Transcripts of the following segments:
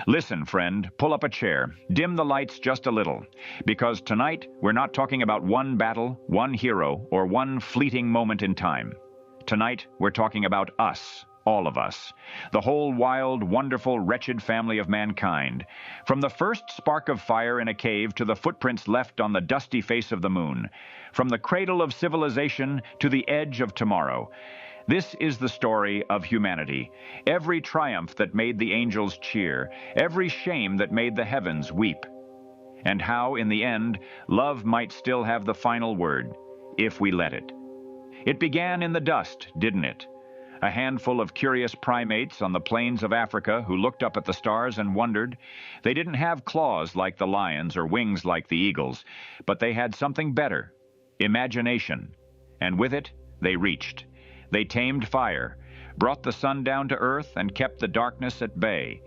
Listen, friend, pull up a chair, dim the lights just a little, because tonight we're not talking about one battle, one hero, or one fleeting moment in time. Tonight we're talking about us, all of us, the whole wild, wonderful, wretched family of mankind, from the first spark of fire in a cave to the footprints left on the dusty face of the moon, from the cradle of civilization to the edge of tomorrow. This is the story of humanity, every triumph that made the angels cheer, every shame that made the heavens weep. And how, in the end, love might still have the final word, if we let it. It began in the dust, didn't it? A handful of curious primates on the plains of Africa who looked up at the stars and wondered. They didn't have claws like the lions or wings like the eagles, but they had something better, imagination. And with it, they reached. They tamed fire, brought the sun down to earth, and kept the darkness at bay.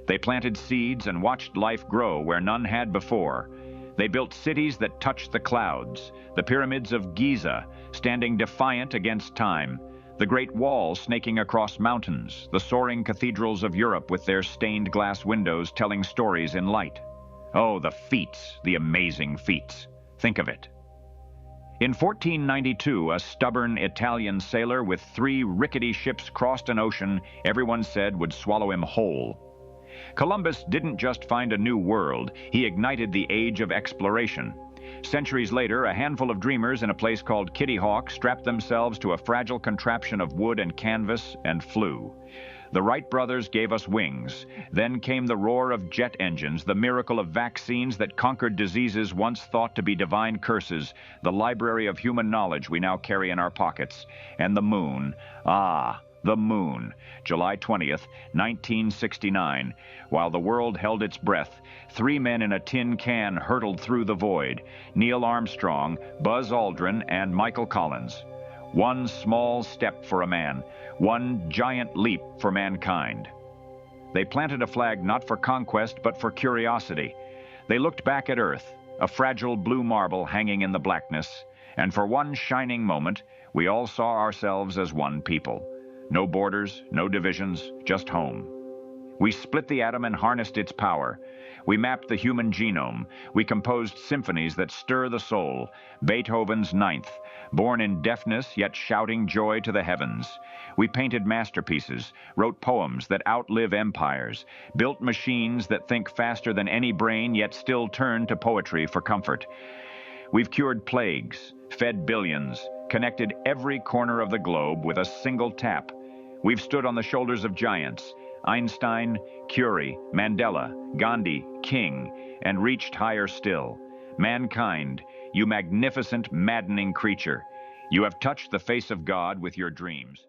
They planted seeds and watched life grow where none had before. They built cities that touched the clouds, the pyramids of Giza, standing defiant against time, the Great Wall snaking across mountains, the soaring cathedrals of Europe with their stained glass windows telling stories in light. Oh, the feats, the amazing feats. Think of it. In 1492, a stubborn Italian sailor with 3 rickety ships crossed an ocean everyone said would swallow him whole. Columbus didn't just find a new world, he ignited the age of exploration. Centuries later, a handful of dreamers in a place called Kitty Hawk strapped themselves to a fragile contraption of wood and canvas and flew. The Wright brothers gave us wings. Then came the roar of jet engines, the miracle of vaccines that conquered diseases once thought to be divine curses, the library of human knowledge we now carry in our pockets, and the moon. Ah, the moon. July 20th, 1969. While the world held its breath, 3 men in a tin can hurtled through the void. Neil Armstrong, Buzz Aldrin, and Michael Collins. One small step for a man, one giant leap for mankind. They planted a flag not for conquest, but for curiosity. They looked back at Earth, a fragile blue marble hanging in the blackness, and for one shining moment, we all saw ourselves as one people. No borders, no divisions, just home. We split the atom and harnessed its power. We mapped the human genome. We composed symphonies that stir the soul. Beethoven's Ninth, born in deafness yet shouting joy to the heavens. We painted masterpieces, wrote poems that outlive empires, built machines that think faster than any brain yet still turn to poetry for comfort. We've cured plagues, fed billions, connected every corner of the globe with a single tap. We've stood on the shoulders of giants, Einstein, Curie, Mandela, Gandhi, King, and reached higher still. Mankind, you magnificent, maddening creature, you have touched the face of God with your dreams.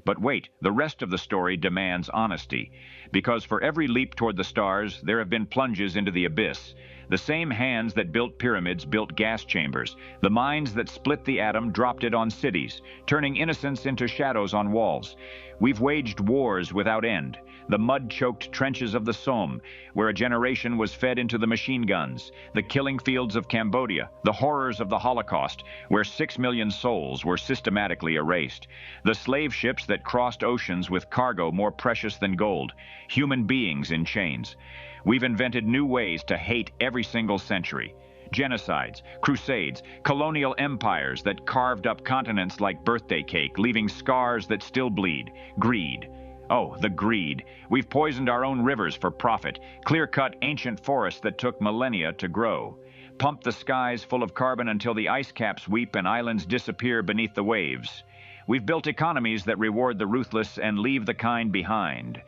But wait, the rest of the story demands honesty, because for every leap toward the stars, there have been plunges into the abyss. The same hands that built pyramids built gas chambers. The minds that split the atom dropped it on cities, turning innocence into shadows on walls. We've waged wars without end. The mud-choked trenches of the Somme, where a generation was fed into the machine guns. The killing fields of Cambodia. The horrors of the Holocaust, where 6 million souls were systematically erased. The slave ships that crossed oceans with cargo more precious than gold. Human beings in chains. We've invented new ways to hate every single century. Genocides, crusades, colonial empires that carved up continents like birthday cake, leaving scars that still bleed. Greed. Oh, the greed. We've poisoned our own rivers for profit, clear-cut ancient forests that took millennia to grow. Pumped the skies full of carbon until the ice caps weep and islands disappear beneath the waves. We've built economies that reward the ruthless and leave the kind behind.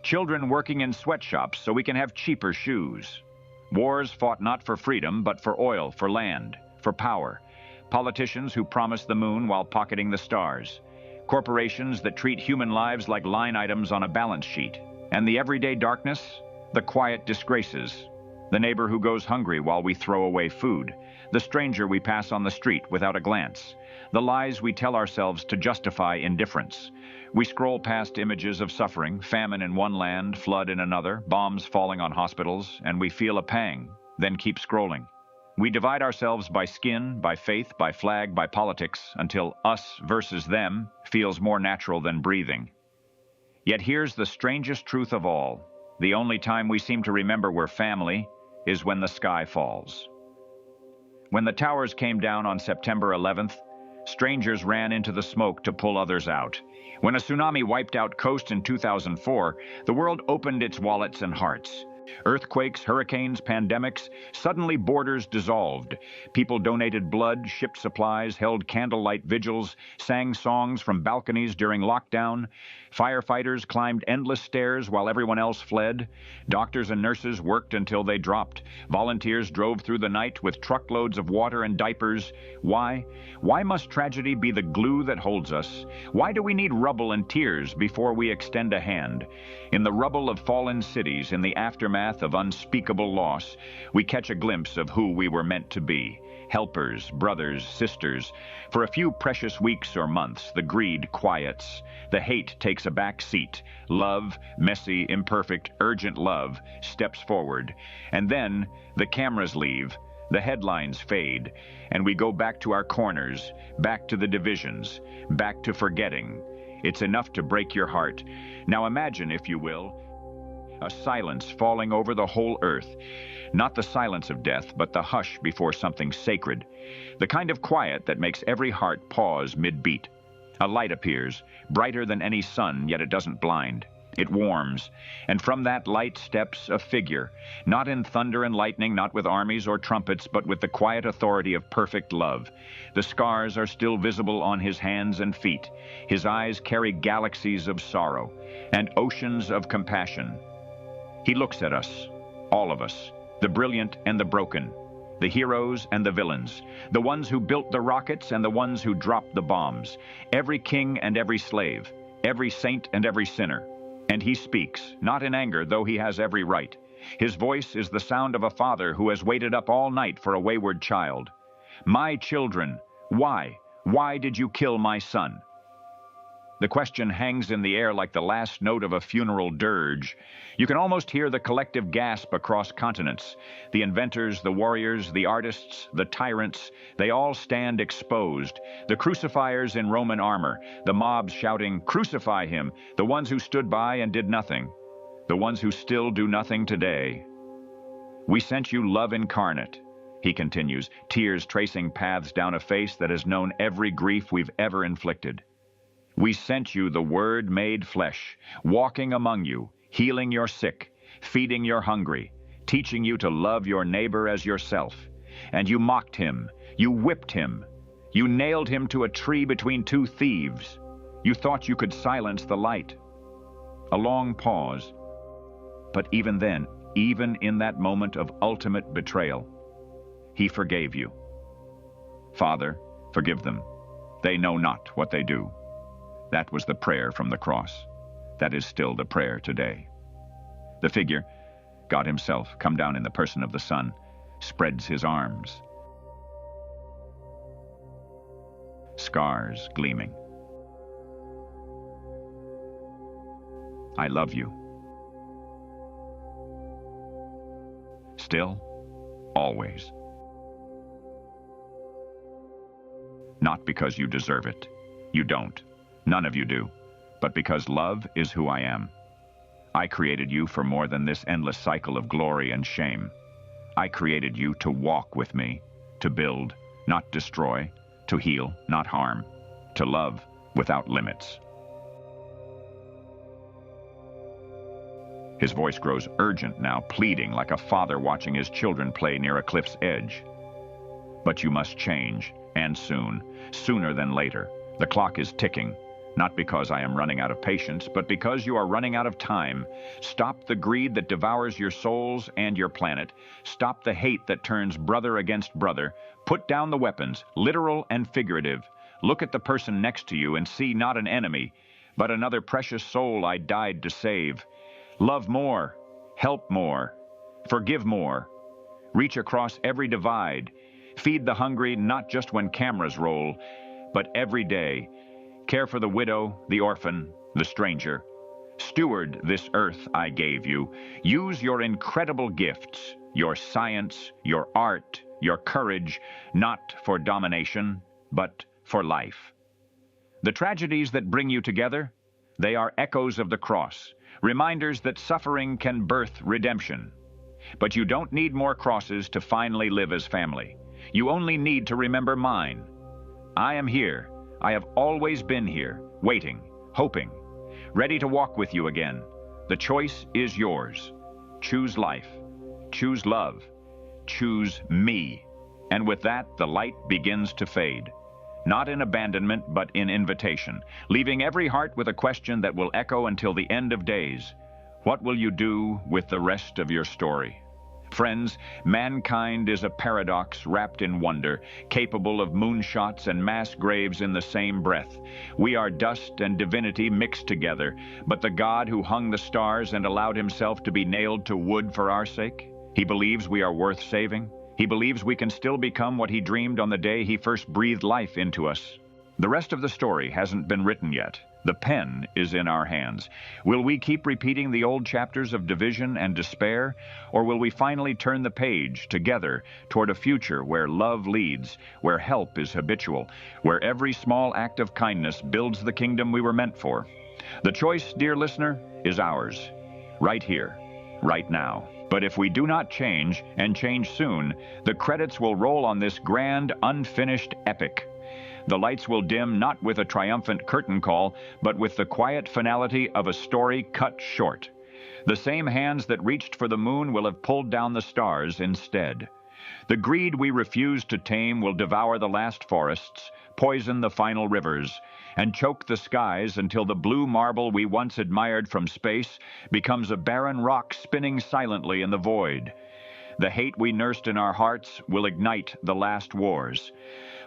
Children working in sweatshops so we can have cheaper shoes. Wars fought not for freedom, but for oil, for land, for power. Politicians who promise the moon while pocketing the stars. Corporations that treat human lives like line items on a balance sheet. And the everyday darkness? The quiet disgraces. The neighbor who goes hungry while we throw away food. The stranger we pass on the street without a glance. The lies we tell ourselves to justify indifference. We scroll past images of suffering, famine in one land, flood in another, bombs falling on hospitals, and we feel a pang, then keep scrolling. We divide ourselves by skin, by faith, by flag, by politics, until us versus them feels more natural than breathing. Yet here's the strangest truth of all. The only time we seem to remember we're family is when the sky falls. When the towers came down on September 11th, strangers ran into the smoke to pull others out. When a tsunami wiped out coast in 2004, the world opened its wallets and hearts. Earthquakes, hurricanes, pandemics, suddenly borders dissolved. People donated blood, shipped supplies, held candlelight vigils, sang songs from balconies during lockdown. Firefighters climbed endless stairs while everyone else fled. Doctors and nurses worked until they dropped. Volunteers drove through the night with truckloads of water and diapers. Why? Why must tragedy be the glue that holds us? Why do we need rubble and tears before we extend a hand? In the rubble of fallen cities, in the aftermath of unspeakable loss, we catch a glimpse of who we were meant to be. Helpers, brothers, sisters. For a few precious weeks or months, the greed quiets. The hate takes a back seat. Love, messy, imperfect, urgent love, steps forward. And then the cameras leave, the headlines fade, and we go back to our corners, back to the divisions, back to forgetting. It's enough to break your heart. Now imagine, if you will, a silence falling over the whole earth. Not the silence of death, but the hush before something sacred. The kind of quiet that makes every heart pause mid-beat. A light appears, brighter than any sun, yet it doesn't blind. It warms, and from that light steps a figure, not in thunder and lightning, not with armies or trumpets, but with the quiet authority of perfect love. The scars are still visible on his hands and feet. His eyes carry galaxies of sorrow and oceans of compassion. He looks at us, all of us, the brilliant and the broken, the heroes and the villains, the ones who built the rockets and the ones who dropped the bombs, every king and every slave, every saint and every sinner. And he speaks, not in anger, though he has every right. His voice is the sound of a father who has waited up all night for a wayward child. My children, why? Why did you kill my son? The question hangs in the air like the last note of a funeral dirge. You can almost hear the collective gasp across continents. The inventors, the warriors, the artists, the tyrants, they all stand exposed. The crucifiers in Roman armor, the mobs shouting, "Crucify him!" The ones who stood by and did nothing, the ones who still do nothing today. We sent you love incarnate, he continues, tears tracing paths down a face that has known every grief we've ever inflicted. We sent you the Word made flesh, walking among you, healing your sick, feeding your hungry, teaching you to love your neighbor as yourself. And you mocked him, you whipped him, you nailed him to a tree between two thieves. You thought you could silence the light. A long pause. But even then, even in that moment of ultimate betrayal, he forgave you. Father, forgive them. They know not what they do. That was the prayer from the cross. That is still the prayer today. The figure, God himself, come down in the person of the Son, spreads his arms. Scars gleaming. I love you. Still, always. Not because you deserve it. You don't. None of you do. But because love is who I am. I created you for more than this endless cycle of glory and shame. I created you to walk with me, to build, not destroy, to heal, not harm, to love without limits. His voice grows urgent now, pleading like a father watching his children play near a cliff's edge. But you must change, and soon, sooner than later. The clock is ticking. Not because I am running out of patience, but because you are running out of time. Stop the greed that devours your souls and your planet. Stop the hate that turns brother against brother. Put down the weapons, literal and figurative. Look at the person next to you and see not an enemy, but another precious soul I died to save. Love more, help more, forgive more. Reach across every divide. Feed the hungry not just when cameras roll, but every day. Care for the widow, the orphan, the stranger. Steward this earth I gave you. Use your incredible gifts, your science, your art, your courage, not for domination, but for life. The tragedies that bring you together, they are echoes of the cross, reminders that suffering can birth redemption. But you don't need more crosses to finally live as family. You only need to remember mine. I am here. I have always been here, waiting, hoping, ready to walk with you again. The choice is yours. Choose life. Choose love. Choose me. And with that, the light begins to fade. Not in abandonment, but in invitation, leaving every heart with a question that will echo until the end of days. What will you do with the rest of your story? Friends, mankind is a paradox wrapped in wonder, capable of moonshots and mass graves in the same breath. We are dust and divinity mixed together, but the God who hung the stars and allowed himself to be nailed to wood for our sake, he believes we are worth saving. He believes we can still become what he dreamed on the day he first breathed life into us. The rest of the story hasn't been written yet. The pen is in our hands. Will we keep repeating the old chapters of division and despair, or will we finally turn the page together toward a future where love leads, where help is habitual, where every small act of kindness builds the kingdom we were meant for? The choice, dear listener, is ours, right here, right now. But if we do not change, and change soon, the credits will roll on this grand, unfinished epic. The lights will dim not with a triumphant curtain call, but with the quiet finality of a story cut short. The same hands that reached for the moon will have pulled down the stars instead. The greed we refuse to tame will devour the last forests, poison the final rivers, and choke the skies until the blue marble we once admired from space becomes a barren rock spinning silently in the void. The hate we nursed in our hearts will ignite the last wars,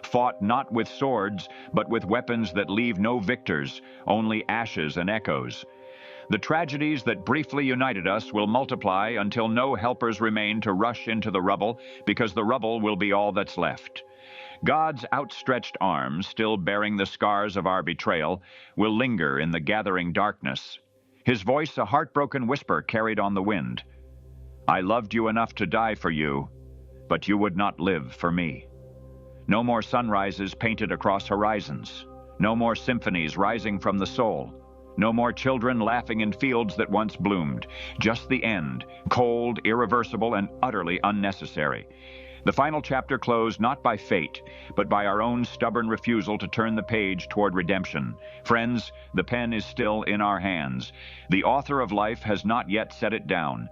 fought not with swords, but with weapons that leave no victors, only ashes and echoes. The tragedies that briefly united us will multiply until no helpers remain to rush into the rubble, because the rubble will be all that's left. God's outstretched arms, still bearing the scars of our betrayal, will linger in the gathering darkness. His voice a heartbroken whisper carried on the wind. I loved you enough to die for you, but you would not live for me. No more sunrises painted across horizons. No more symphonies rising from the soul. No more children laughing in fields that once bloomed. Just the end, cold, irreversible, and utterly unnecessary. The final chapter closed not by fate, but by our own stubborn refusal to turn the page toward redemption. Friends, the pen is still in our hands. The author of life has not yet set it down.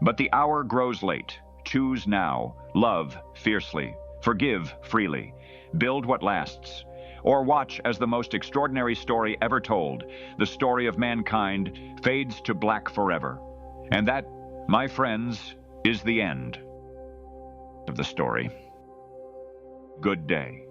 But the hour grows late. Choose now. Love fiercely. Forgive freely. Build what lasts. Or watch as the most extraordinary story ever told, the story of mankind, fades to black forever. And that, my friends, is the end of the story. Good day.